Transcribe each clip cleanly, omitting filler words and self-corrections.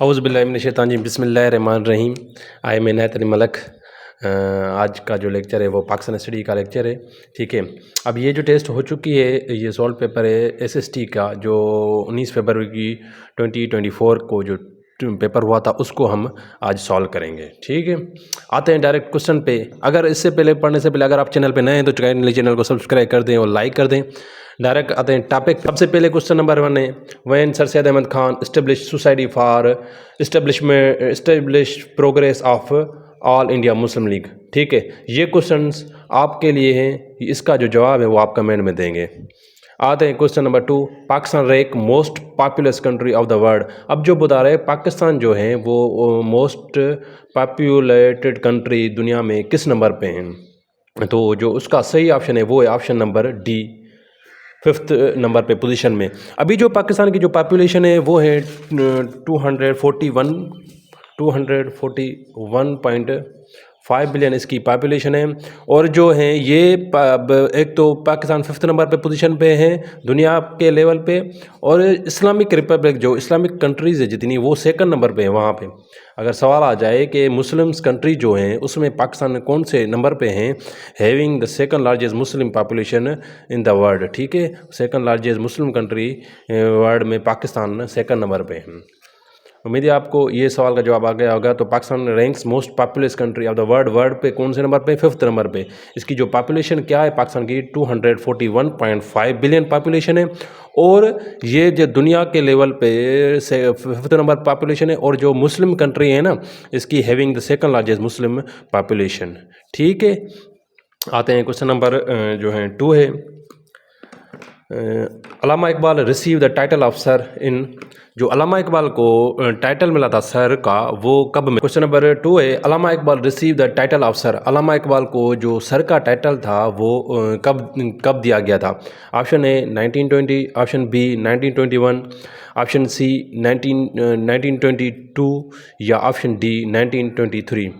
औज़ुबिल्लाहिमिनश्शैतानिर्रजीम बिस्मिल्लाहिर्रहमानिर्रहीम। I am इनायत अली मलक। आज का जो लेक्चर है वो पाकिस्तान स्टडी का लेक्चर है। ठीक है, अब ये जो टेस्ट हो चुकी है, ये सॉल्व पेपर है एसएसटी का, जो 19 फरवरी की 2024 को जो पेपर हुआ था, उसको हम आज सॉल्व करेंगे। ठीक है, आते हैं डायरेक्ट क्वेश्चन पे। अगर इससे पहले पढ़ने से पहले अगर आप चैनल पे नए हैं तो चैनल को सब्सक्राइब कर दें और लाइक कर दें। डायरेक्ट आते हैं टॉपिक। सबसे पहले क्वेश्चन नंबर 1 है, when sir Syed Ahmad Khan establish society for establish progress of all India Muslim League. ठीक है, ये क्वेश्चंस आपके लिए हैं, इसका जो जवाब है वो आप कमेंट में देंगे। आते हैं question number 2, Pakistan rank most populous country of the world. अब जो बता रहे हैं पाकिस्तान जो है वो मोस्ट पॉपुलेटेड कंट्री दुनिया में किस नंबर पे हैं, तो जो उसका सही ऑप्शन है वो है option number D, 5th number पे पोजीशन में। अभी जो पाकिस्तान की जो पॉपुलेशन है वो है 241.5 बिलियन इसकी पॉपुलेशन है। और जो है ये एक तो पाकिस्तान 5th नंबर पे पोजीशन पे है दुनिया के लेवल पे, और इस्लामिक रिपब्लिक जो इस्लामिक कंट्रीज़ है जितनी, वो 2nd नंबर पे है वहाँ पे। अगर सवाल आ जाए कि मुस्लिम्स कंट्री जो हैं उसमें पाकिस्तान कौन से नंबर पे हैं, having the 2nd largest Muslim population in the world. ठीक है, 2nd largest Muslim country world में पाकिस्तान 2nd नंबर पे है। उम्मीद है आपको ये सवाल का जवाब आ गया होगा। तो Pakistan ranks most populous country of the world पे कौन से नंबर पे, 5th नंबर पे। इसकी जो पॉपुलेशन क्या है पाकिस्तान की, 241.5 बिलियन पॉपुलेशन है। और ये जो दुनिया के लेवल पे 5th नंबर पॉपुलेशन है, और जो मुस्लिम कंट्री है ना, इसकी having the 2nd largest Muslim population. ठीक है, आते हैं क्वेश्चन नंबर जो है 2 है, Allama Iqbal receive the title of sir in. जो अल्लामा इकबाल को टाइटल मिला था सर का, वो कब में। क्वेश्चन नंबर 2 है, Allama Iqbal receive the title of sir. Allama Iqbal को जो सर का टाइटल था वो कब दिया गया था। Option A 1920, option B 1921, option C 1922 या ऑप्शन डी 1923।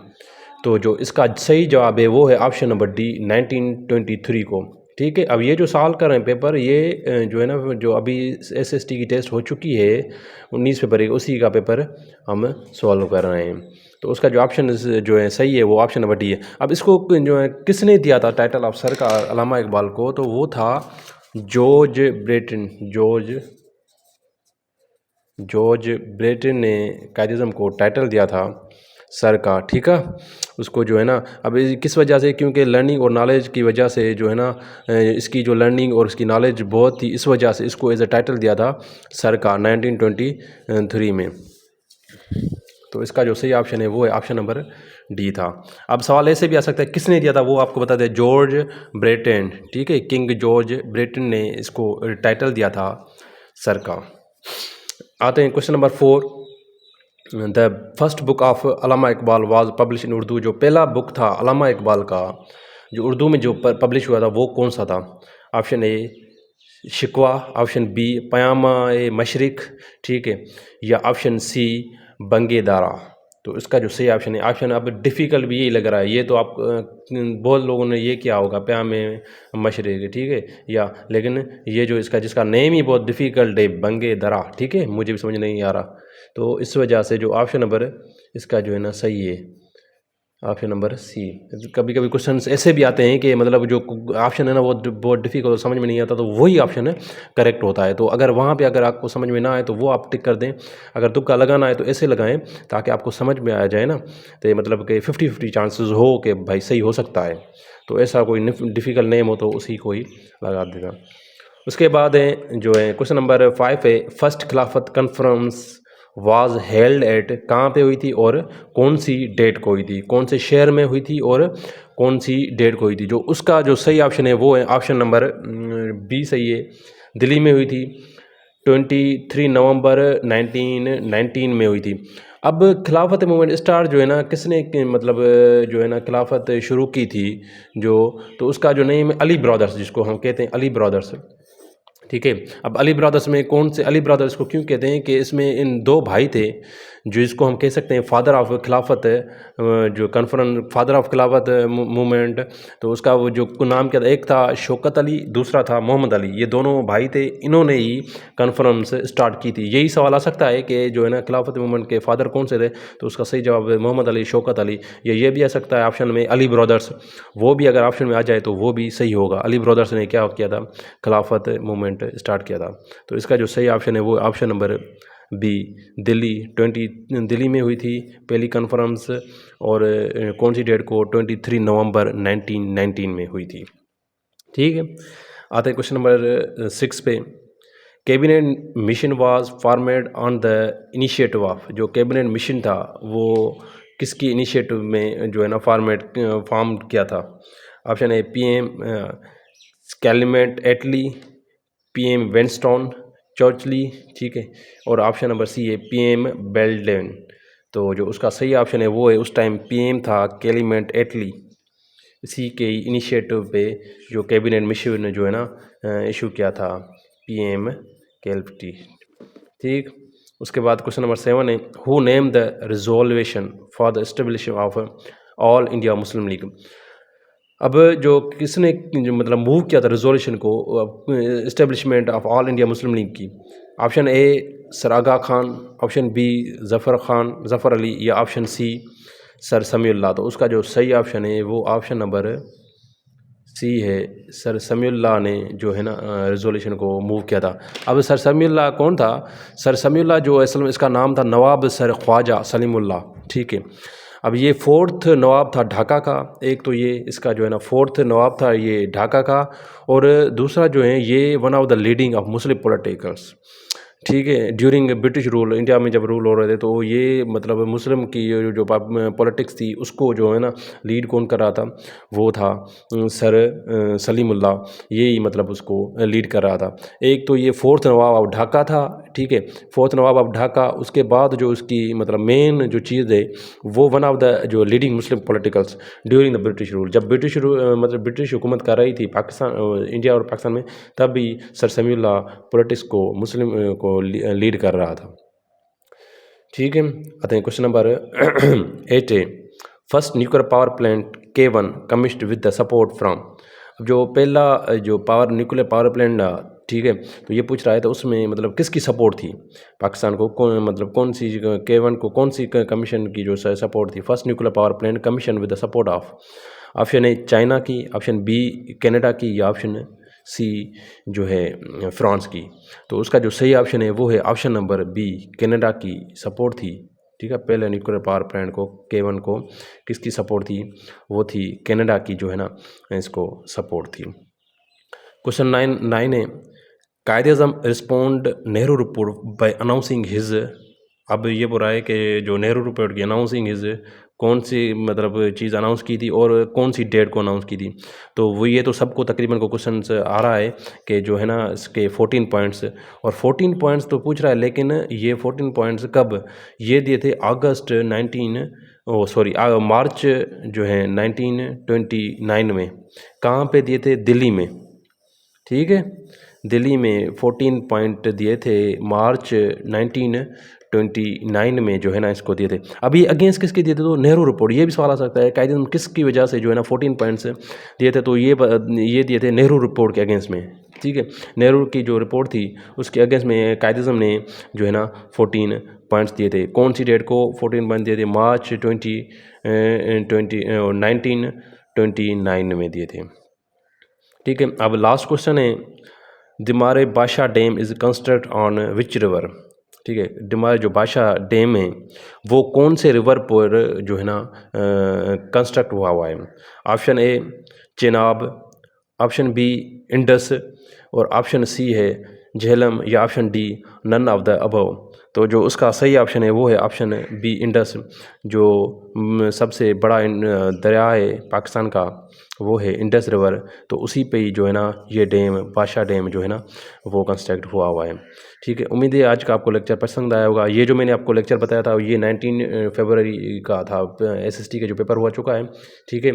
तो जो इसका सही जवाब है वो है ऑप्शन नंबर डी, 1923 को। ठीक है, अब ये जो सवाल कर रहे हैं पेपर, ये जो है ना, जो अभी एसएसटी की टेस्ट हो चुकी है 19 फरवरी, उसी का पेपर हम सॉल्व कर रहे हैं। तो उसका जो ऑप्शन जो है सही है वो ऑप्शन नंबर डी है। अब इसको जो है किसने दिया था टाइटल ऑफ सर का अल्लामा इकबाल को, तो वो था जॉर्ज ब्रेटन। जॉर्ज ब्रेटन ने कायद-ए-आज़म को टाइटल दिया था सर का। ठीक है, उसको जो है ना, अब किस वजह से, क्योंकि लर्निंग और नॉलेज की वजह से जो है ना, इसकी जो लर्निंग और इसकी नॉलेज बहुत थी, इस वजह से इसको एज ए टाइटल दिया था सर का 1923 में। तो इसका जो सही ऑप्शन है वो है ऑप्शन नंबर डी था। अब सवाल ऐसे भी आ सकता है किसने दिया था, वो आपको बता दें, जॉर्ज ब्रेटन। ठीक है, किंग जॉर्ज ब्रेटन ने इसको टाइटल दिया था सर का। आते हैं question number 4, the first book of Allama Iqbal was publish in Urdu. जो पहला बुक था अल्लामा इकबाल का जो उर्दू में जो पब्लिश हुआ था वो कौन सा था। ऑप्शन ए शिकवा, ऑप्शन बी पयामा ए मशरिक, ठीक है, या ऑप्शन सी बंगे दारा। तो इसका जो सही ऑप्शन है, ऑप्शन अब डिफ़िकल्ट भी यही लग रहा है, ये तो आप बहुत लोगों ने ये किया होगा पयामे मशरिक, ठीक है, या लेकिन ये जो जिसका नेम ही बहुत डिफ़िकल्ट है, बंगे दरा, ठीक है, मुझे भी समझ नहीं आ रहा। तो इस वजह से जो ऑप्शन नंबर इसका जो है ना सही है ऑप्शन नंबर सी। कभी कभी क्वेश्चन ऐसे भी आते हैं कि मतलब जो ऑप्शन है ना वो बहुत डिफिकल्ट, समझ में नहीं आता, तो वही ऑप्शन है करेक्ट होता है। तो अगर वहाँ पे अगर आपको समझ में ना आए तो वो आप टिक कर दें। अगर तुक्का लगाना है तो ऐसे लगाएं ताकि आपको समझ में आ जाए ना, तो मतलब कि 50-50 चांसेस हो कि भाई सही हो सकता है। तो ऐसा कोई डिफ़िकल्ट नेम हो तो उसी को ही लगा देगा। उसके बाद है जो है क्वेश्चन नंबर 5 है, फर्स्ट खिलाफत कन्फ्रेंस वाज हेल्ड एट, कहाँ पे हुई थी और कौन सी डेट को हुई थी, कौन से शहर में हुई थी और कौन सी डेट को हुई थी। जो उसका जो सही ऑप्शन है वो है ऑप्शन नंबर बी सही है, दिल्ली में हुई थी, 23 नवंबर 1919 में हुई थी। अब खिलाफत मूवमेंट स्टार्ट जो है ना किसने मतलब जो है ना खिलाफत शुरू की थी जो, तो उसका जो नेम है अली ब्रदर्स, जिसको हम कहते हैं अली ब्रदर्स, ठीक है। अब अली ब्रदर्स में कौन से अली ब्रदर्स को क्यों कहते हैं कि इसमें इन दो भाई थे जो इसको हम कह सकते हैं फादर ऑफ खिलाफत, जो कन्फ्रेंस फादर ऑफ खिलाफत मूवमेंट, तो उसका वो जो नाम क्या था, एक था शौकत अली, दूसरा था मोहम्मद अली, ये दोनों भाई थे, इन्होंने ही कन्फ्रेंस स्टार्ट की थी। यही सवाल आ सकता है कि जो है ना खिलाफत मूवमेंट के फादर कौन से थे, तो उसका सही जवाब है मोहम्मद अली, शौकत अली। ये भी आ सकता है ऑप्शन में अली ब्रदर्स, वो भी अगर ऑप्शन में आ जाए तो वो भी सही होगा। अली ब्रदर्स ने क्या किया था, खिलाफत मूवमेंट स्टार्ट किया था। तो इसका जो सही ऑप्शन है वो ऑप्शन नंबर बी, दिल्ली में हुई थी पहली कॉन्फ्रेंस, और कौन सी डेट को, 23 नवंबर 1919 में हुई थी। ठीक है, आते हैं क्वेश्चन नंबर 6 पे। Cabinet mission was formed on the initiative of, जो कैबिनेट मिशन था वो किसकी इनिशिएटिव में जो है ना फॉर्म किया था। ऑप्शन है PM स्कैलिमेंट एटली, PM वेंस्टॉन चर्चली, ठीक है, और ऑप्शन नंबर सी है PM बेल्डेन। तो जो उसका सही ऑप्शन है वो है उस टाइम PM था कैलिमेंट एटली, इसी के इनिशिएटिव पे जो कैबिनेट मिशन ने जो है ना इशू किया था, PM कैलपटी। ठीक, उसके बाद क्वेश्चन नंबर 7 है, who name the resolution for the establishment of all India Muslim league. अब जो किसने जो मतलब मूव किया था रिजोल्यूशन को, establishment of all India Muslim League की। Option A sir Aga Khan, option B Zafar Ali, या ऑप्शन सी सर समीउल्लाह। तो उसका जो सही ऑप्शन है वो ऑप्शन नंबर सी है, सर समीउल्लाह ने जो है ना रिजोल्यूशन को मूव किया था। अब सर समीउल्लाह कौन था? सर समीउल्लाह जो असल में इसका नाम था नवाब सर ख्वाजा सलीमुल्लाह, ठीक है। अब ये फोर्थ नवाब था ढाका का, एक तो ये इसका जो है ना फोर्थ नवाब था ये ढाका का, और दूसरा जो है ये one of the leading of Muslim politicals, ठीक है। ड्यूरिंग ब्रिटिश रूल, इंडिया में जब रूल हो रहे थे तो ये मतलब मुस्लिम की जो पॉलिटिक्स थी उसको जो है ना लीड कौन कर रहा था, वो था सर सलीमुल्लाह, यही मतलब उसको लीड कर रहा था। एक तो ये फोर्थ नवाब ऑफ ढाका था, ठीक है, फोर्थ नवाब ऑफ ढाका। उसके बाद जो उसकी मतलब मेन जो चीज़ है वो वन ऑफ द जो leading Muslim politicals during the British rule, जब मतलब ब्रिटिश हुकूमत कर रही थी पाकिस्तान, इंडिया और पाकिस्तान में, तब भी सर समीउल्लाह पॉलिटिक्स को मुस्लिम को लीड कर रहा था, ठीक है। आते हैं क्वेश्चन नंबर 8 है, first nuclear power plant K1 commissioned with the support from. जो पहला जो न्यूक्लियर पावर प्लांट, ठीक है, तो ये पूछ रहा है तो उसमें मतलब किसकी सपोर्ट थी पाकिस्तान को, मतलब कौन सी K1 को कौन सी कमीशन की जो सपोर्ट थी, first nuclear power plant commission with the support of. Option A China की, ऑप्शन बी कनाडा की, या ऑप्शन सी जो है फ्रांस की। तो उसका जो सही ऑप्शन है वो है ऑप्शन नंबर बी, कनाडा की सपोर्ट थी, ठीक है। पहले न्यूक्लियर पावर प्लांट को K1 को किसकी सपोर्ट थी, वो थी कनाडा की जो है ना इसको सपोर्ट थी। क्वेश्चन 9 है, Quaid-e-Azam respond Nehru report by announcing his. अब ये बोल रहा है कि जो नेहरू रिपोर्ट की अनाउंसिंग हिज कौन सी मतलब चीज़ अनाउंस की थी और कौन सी डेट को अनाउंस की थी। तो वो ये तो सबको तकरीबन को क्वेश्चन आ रहा है कि जो है ना इसके 14 पॉइंट्स, और 14 पॉइंट्स तो पूछ रहा है, लेकिन ये 14 पॉइंट्स कब ये दिए थे, अगस्त 19 मार्च जो है 1929 में। कहाँ पे दिए थे? दिल्ली में, ठीक है, दिल्ली में 14 पॉइंट दिए थे मार्च 1929 में जो है ना इसको दिए थे। अभी अगेंस्ट किसके दिए थे? तो नेहरू रिपोर्ट। ये भी सवाल आ सकता है कायदे किसकी वजह से जो है ना 14 पॉइंट्स दिए थे, तो ये दिए थे नेहरू रिपोर्ट के अगेंस्ट में, ठीक है। नेहरू की जो रिपोर्ट थी उसके अगेंस्ट में कायदे-ए-आज़म ने जो है ना 14 पॉइंट्स दिए थे। कौन सी डेट को 14 पॉइंट दिए थे? मार्च 1929 में दिए थे, ठीक है। अब लास्ट क्वेश्चन है, दिमारे बादशाह dam is construct on which river, ठीक है। दिमारे जो बादशाह डैम है वो कौन से रिवर पर जो है ना कंस्ट्रक्ट हुआ है। Option A Chenab, option B Indus, और ऑप्शन सी है झेलम, या option D none of the above. तो जो उसका सही ऑप्शन है वो है ऑप्शन बी इंडस, जो सबसे बड़ा दरिया है पाकिस्तान का, वो है इंडस रिवर। तो उसी पे ही जो है ना ये डैम, बादशाह डैम जो है ना वो कंस्ट्रक्ट हुआ है, ठीक है। उम्मीद है आज का आपको लेक्चर पसंद आया होगा। ये जो मैंने आपको लेक्चर बताया था ये 19 फरवरी का था, SST का जो पेपर हुआ चुका है, ठीक है।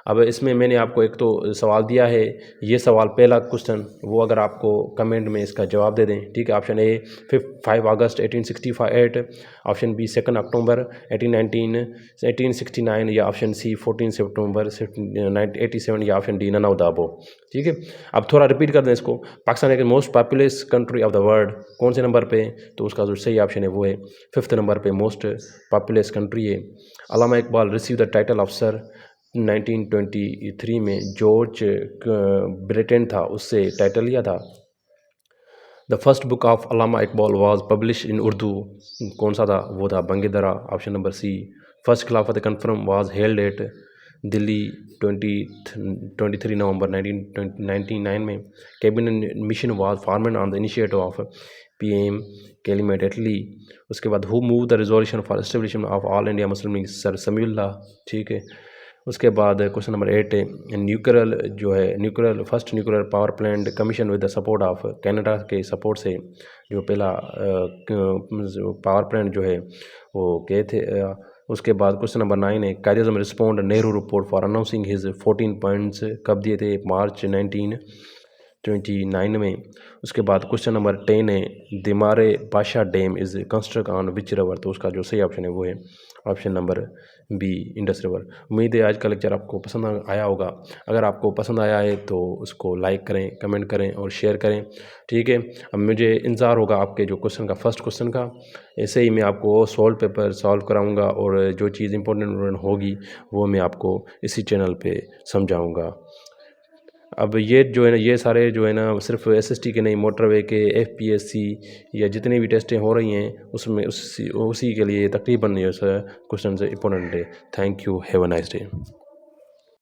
अब इसमें मैंने आपको एक तो सवाल दिया है, ये सवाल पहला क्वेश्चन, वो अगर आपको कमेंट में इसका जवाब दे दें, ठीक है। ऑप्शन ए 5 अगस्त 1868, ऑप्शन बी 2 अक्टूबर 1819, 1869 या ऑप्शन सी 14 सितंबर 1887 या option D none of the above. ठीक है, अब थोड़ा रिपीट कर दें इसको। पाकिस्तान है most populous country of the world, कौन से नंबर पे? तो उसका जो सही ऑप्शन है वो है 5th नंबर पे मोस्ट पॉपुलस कंट्री है। Allama Iqbal receive the title of sir 1923 में जॉर्ज ब्रिटेन था उससे टाइटल लिया था। The first book of Allama Iqbal was publish in Urdu, कौन सा था? वो था Bang e Dara, option number C. First Khilafat conference was held at Delhi 23 November 1999 में। Cabinet mission was formed on the initiative of PM Clement Attlee. उसके बाद who move the resolution for establishment of all India Muslim league, sir Samiullah. ठीक है, उसके बाद question number 8 है nuclear first nuclear power plant commission with the support of Canada के support से जो पहला पावर प्लांट जो है वो गए थे। उसके बाद क्वेश्चन नंबर 9 है Quaid-e-Azam respond Nehru report for announcing his 14 points, कब दिए थे? मार्च 1929 में। उसके बाद क्वेश्चन नंबर 10 है दिमारे बादशाह dam is construct on which river, तो उसका जो सही ऑप्शन है वो है option number B Indus river. उम्मीद है आज का लेक्चर आपको पसंद आया होगा। अगर आपको पसंद आया है तो उसको लाइक करें, कमेंट करें और शेयर करें। ठीक है, अब मुझे इंतज़ार होगा आपके जो क्वेश्चन का फर्स्ट क्वेश्चन का। ऐसे ही मैं आपको सॉल्व पेपर सॉल्व कराऊंगा और जो चीज़ इंपॉर्टेंट होगी वो मैं आपको इसी चैनल पे समझाऊंगा। अब ये जो है ना, ये सारे जो है ना सिर्फ SST के नहीं, मोटरवे के, FPSC या जितनी भी टेस्टें हो रही हैं उसमें उसी के लिए तकरीबन ये क्वेश्चन इंपॉर्टेंट है। Thank you, have a nice day.